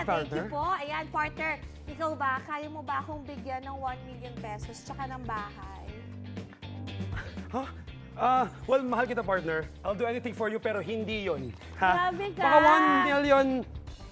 thank you partner. po. Ayan, partner. Ikaw ba, kaya mo ba akong bigyan ng 1 million pesos tsaka ng bahay? Huh? Well, mahal kita, partner. I'll do anything for you, pero hindi yon. Grabe ka. Baka 1 million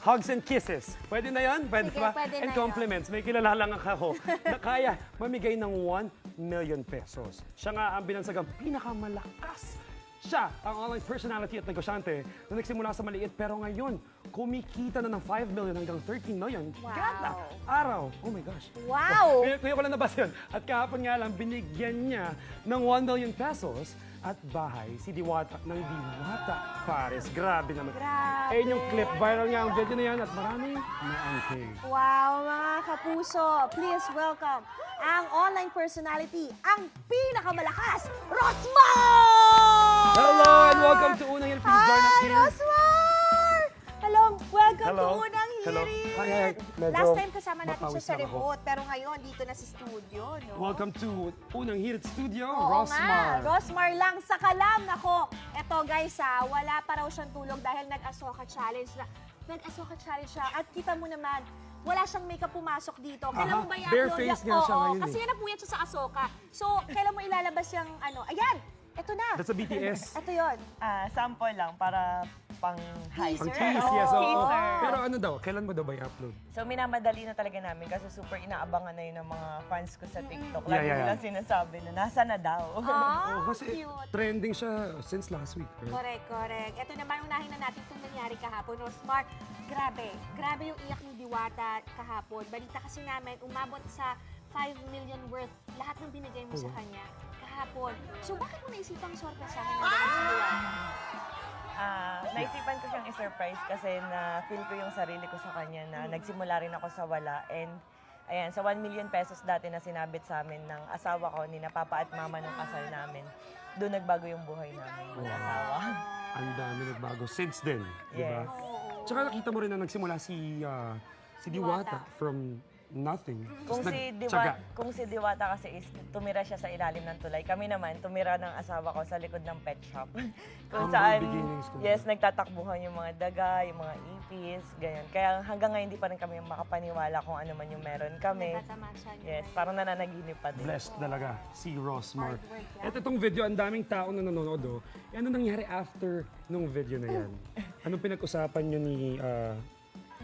hugs and kisses. Pwede na yan? Pwede Sige, ba? pwede And na compliments. May kilala lang ako na kaya mamigay ng 1 million pesos. Siya nga ang binansagang pinakamalakas. Siya ang online personality at negosyante na nagsimula sa maliit pero ngayon kumikita na ng 5 million hanggang 13 million. Wow. Kada araw. Oh my gosh. Wow! Kuya ko lang nabasa yun. At kahapon nga lang, binigyan niya ng 1 million pesos at bahay si Diwata ng Diwata Paris. Grabe naman. Grabe. Ayun yung clip. Viral nga ang video na yan at maraming naangking. Wow, mga kapuso, please welcome ang online personality, ang pinakamalakas, Rosmar! Hello and welcome to Unang Hirit. Please join us Hi, here. Rosmar! Hello, welcome Hello. to Unang Hello. Hirit. Hi, hi. Medyo Last time kasama natin siya mapawis sa lang ako. remote, pero ngayon dito na sa studio, no? Welcome to Unang Hirit Studio, Oo Rosmar. nga, Rosmar lang sa kalam. Nako, eto guys wala pa raw siyang tulog dahil nag-Asoka Challenge na. Nag-Asoka Challenge siya at kita mo naman, wala siyang makeup pumasok dito. Kailan Aha, mo ba bare i-upload face yan? nga siya Oo, ngayon kasi eh. yan napuyat siya sa Asoka. So, kailan mo ilalabas yung ano? Ayan, eto na. That's a BTS. Eto yun. Sample lang para pang high. Ang Teaser. tease, yes. oo. Teaser. Pero ano daw, kailan mo daw ba i-upload? So minamadali na talaga namin kasi super inaabangan na yun ng mga fans ko sa TikTok. Yeah, Lagi yeah, nilang sinasabi na nasa na daw. Ah, Oh, kasi cute. trending siya since last week. Right? Correct, correct. Ito naman, unahin na natin itong nangyari kahapon. Rosmar, grabe yung iyak ni Diwata kahapon. Balita kasi namin, umabot sa 5 million worth lahat ng binigay mo sa kanya kahapon. So bakit mo naisipang sorpresahin na ganun si Diwata? Naisipan ko siyang i-surprise kasi na-feel ko yung sarili ko sa kanya na nagsimula rin ako sa wala. And ayan, sa 1 million pesos dati na sinabit sa amin ng asawa ko, ni na papa at mama nung kasal namin, doon nagbago yung buhay namin, yung asawa. Ang dami nagbago since then, di ba? Yes. Tsaka nakita mo rin na nagsimula si Diwata from nothing. Kung Tapos si, nagtyaga. kung si Diwata kasi is tumira siya sa ilalim ng tulay. Kami naman, tumira ng asawa ko sa likod ng pet shop. Kung Ang saan, beginnings ko. yes, nagtatakbuhan yung mga daga, yung mga ipis, ganyan. Kaya hanggang ngayon, hindi pa rin kami makapaniwala kung ano man yung meron kami. Natatamasan niyo Yes, na. parang nananaginip pa din. Blessed talaga si Rosmar. Hard work yan. At itong video, ang daming tao na nanonood. Oh. Eh, ano nangyari after nung video na yan? Anong pinag-usapan nyo ni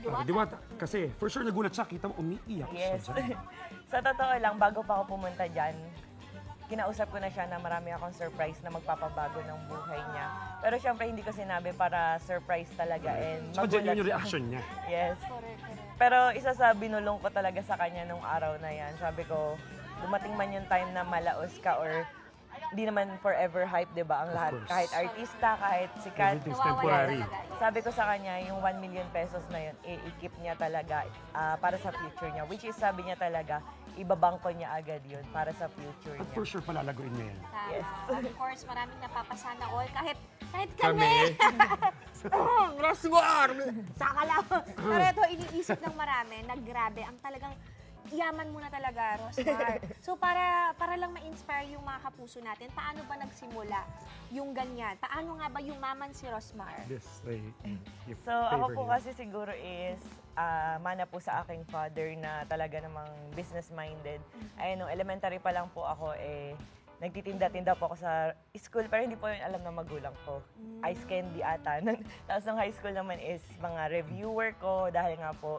Diwata? Kasi for sure nagulat siya, kita mo umiiyak Yes. siya dyan. Sa totoo lang, bago pa ako pumunta dyan, kinausap ko na siya na marami akong surprise na magpapabago ng buhay niya. Pero syempre, hindi ko sinabi para surprise talaga and Tsaka magulat genuine yung siya. reaction niya. Yes. Correct, correct. Pero isa sa binulong ko talaga sa kanya nung araw na yan, sabi ko, dumating man yung time na malaos ka or di naman forever hype, di ba? Ang lahat, course. kahit artista, kahit sikat. Everything's Nawawala temporary. talaga. Sabi ko sa kanya, yung 1 million pesos na yun, i-keep niya talaga para sa future niya. Which is, sabi niya talaga, ibabangko niya agad yun para sa future At niya. for sure palalaguin niya yan. Tama. Yes. Of course, maraming napapasana all. Kahit kami. Kami. Rosmar! Saka lang. Pero ito, iniisip ng marami na grabe. Ang talagang yaman mo na talaga, Rosmar. So para lang ma-inspire yung mga kapuso natin, paano ba nagsimula yung ganyan? Paano nga ba yumaman si Rosmar? This, you So, ako favor po him. kasi siguro is mana po sa aking father na talaga namang business-minded. Ayun, nung elementary pa lang po ako, nagtitinda-tinda po ako sa school, pero hindi po yun alam ng magulang ko. Ice candy ata. Tapos nung high school naman is mga reviewer ko, dahil nga po,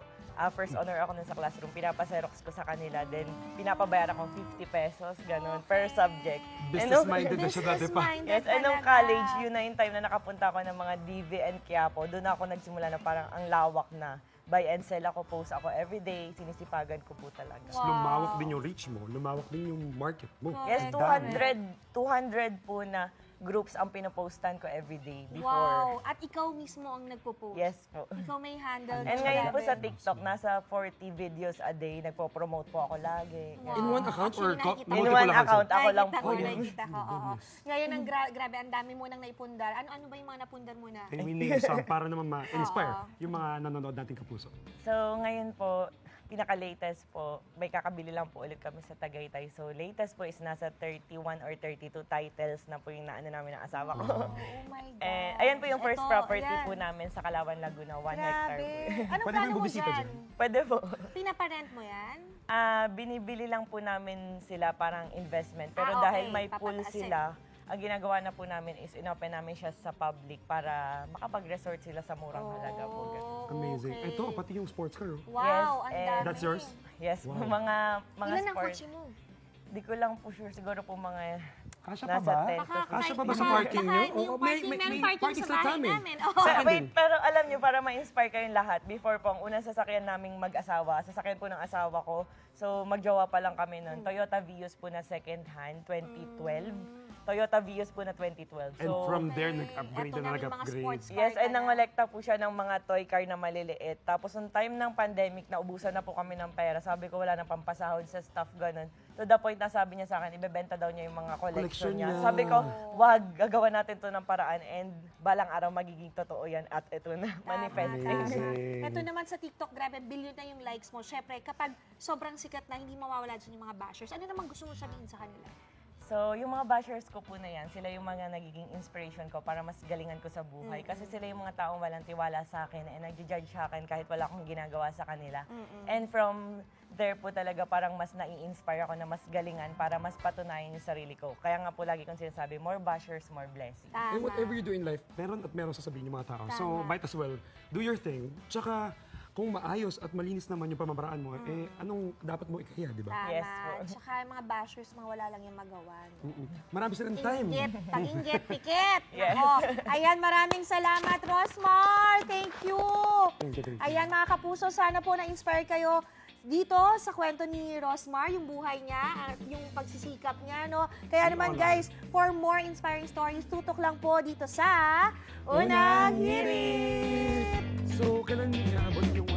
first honor ako nun sa classroom, pinapaserox ko sa kanila, then pinapabayaran ko 50 pesos, ganun, per subject. And nung- Business-minded na siya dati pa. Business-minded Yes, and nung talaga. college, yun na yung time na nakapunta ako ng mga DV and Quiapo. Doon ako nagsimula na parang ang lawak na. Buy and sell ako, post ako everyday, sinisipagan ko po talaga. Tapos lumawak din yung reach mo, lumawak din yung market mo. Yes, Correct. 200 po na groups ang pinopostan ko everyday before. Wow! At ikaw mismo ang nagpo-post. Yes po. Ikaw may handle. And mo ngayon po grabe. sa TikTok, nasa 40 videos a day, nagpo-promote po ako lagi. Wow. In one account or Actually, nakikita ko. In multiple one accounts? account, ako lang Nakikita po ko, yun. nakikita ko, oo. Ngayon, ang grabe, ang dami mo nang naipundar. Ano ba yung mga napundar mo na? Can we name some para naman ma-inspire Oo. yung mga nanonood nating kapuso? So, ngayon po, pinaka-latest po, may kakabili lang po ulit kami sa Tagaytay. So, latest po is nasa 31 or 32 titles na po yung naano namin ng asawa ko. Oh my God. And ayan po yung first Ito, property ayan. po namin sa Kalawan, Laguna, 1 hectare Grabe. po. Anong Pwede plano kayong mo bumisita dyan? dyan. Pwede po. Pinaparent mo yan? Binibili lang po namin sila parang investment. Pero Okay. dahil may pool Papataasin. sila, ang ginagawa na po namin is inopen namin siya sa public para makapag-resort sila sa murang halaga po. Ganun. Oh, Amazing. okay. Ito, pati yung sports car. Oh. Wow, Yes, ang and dami. That's yours? Yes, Wow. mga Ilan ang sport. kotse mo? Di ko lang po sure, siguro po mga Kasya pa nasa ba? 10 to Kasya pa ba sa baka- parking baka nyo? yung Oo, parking, meron parking sa bahay namin. Oh. So, Akin wait, din. pero alam niyo, para ma-inspire kayong lahat, before po, ang unang sasakyan naming mag-asawa, sasakyan po ng asawa ko. So, magjowa pa lang kami nun. Toyota Vios po na second hand, 2012. Toyota Vios po na 2012. And So, from there, nag-upgrade Eto na yung mga nag-upgrade. sports car yes, ka and na. nangolekta po siya ng mga toy car na maliliit. Tapos, nung time ng pandemic, naubusan na po kami ng pera. Sabi ko, wala nang pampasahod sa staff, ganun. To the point na sabi niya sa akin, ibebenta daw niya yung mga Collection collection niya. niya. Sabi ko, wag, gagawa natin to ng paraan and balang araw magiging totoo yan at ito na, manifesting. Amazing. Ito naman sa TikTok, grabe, billion na yung likes mo. Syempre, kapag sobrang sikat na, hindi mawawala dyan yung mga bashers. Ano naman gusto mo sabihin sa kanila? So, yung mga bashers ko po na yan, sila yung mga nagiging inspiration ko para mas galingan ko sa buhay. Kasi sila yung mga taong walang tiwala sa akin and nag-judge sa akin kahit wala akong ginagawa sa kanila. And from there po talaga parang mas nai-inspire ako na mas galingan para mas patunayan yung sarili ko. Kaya nga po lagi kong sinasabi, more bashers, more blessings. Tama. And whatever you do in life, meron at meron sasabihin yung mga tao. So, might as well, do your thing. Tsaka, kung maayos at malinis naman yung pamamaraan mo, eh, anong dapat mo ikaya, di ba? Tama. Yes po. Tsaka yung mga bashers, mga wala lang yung magawa. No? Marami silang time. Inggit, pag-inggit, pikit. Yes. Nako. Ayan, maraming salamat, Rosmar. Thank you. Thank you, thank you. Ayan, mga kapuso, sana po na-inspire kayo dito sa kwento ni Rosmar, yung buhay niya, at yung pagsisikap niya, no? Kaya naman, guys, for more inspiring stories, tutok lang po dito sa Unang Hirit! So, kailan niya abot yung